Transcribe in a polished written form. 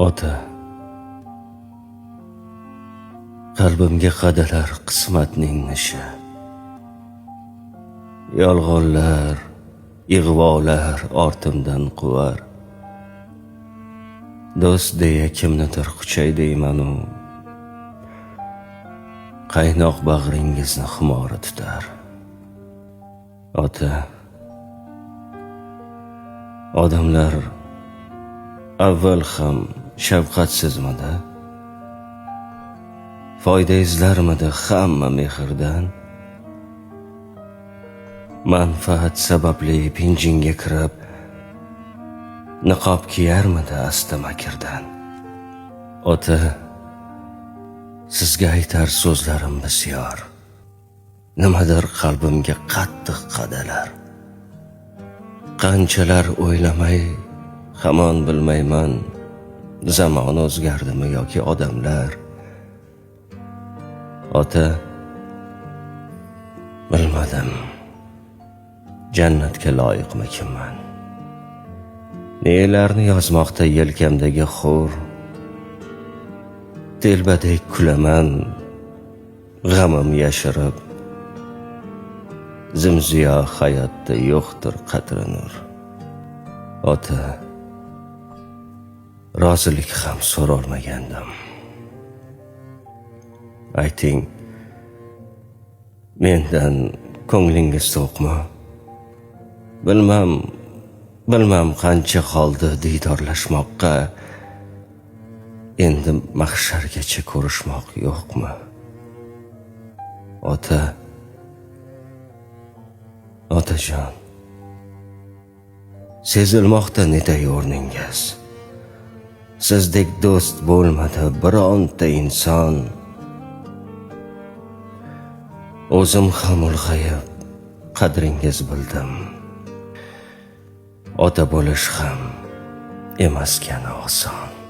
Ota, qalbimga qadalar qismatning nishi. Yolg'onlar, ig'volar ortimdan quvar. Do'st deya kimnidir quchay deymanu, qaynoq bag'ringizni xumori tutar. Ota, odamlar avval ham shafqatsizmidi? Foyda izlarmidi hamma mehrdan? Manfaat sababli pinjinga kirib, niqob kiyarmidi asta makirdan? Ota, sizga aytar so'zlarim bisyor. Nimadir qalbimga qattiq qadalar. Qanchalar o'ylamay, hamon bilmayman, zamon o'zgardimi yoki odamlar. Ota, bilmadim, jannatga loyiqmikinman. Nelarni yozmoqda yelkamdagi xur. Telbadek kulaman, g'amim yashirib. Zimziyo hayotda yo'qdir qadri nur. Ota, rozilik ham so'rolmagandim. Ayting, mendan ko'nglingiz to'qmi? Bilmam qancha qoldi diydorlashmoqqa. Endi mahshargacha ko'rishmoq yo'qmi? Ota, otajon, sezilmoqda netay o'rningiz. Sizdek do'st bo'lmadi bironta inson. O'zim ham ulg'ayib qadringiz bildim. Ota bo'lish ham emaskan oson.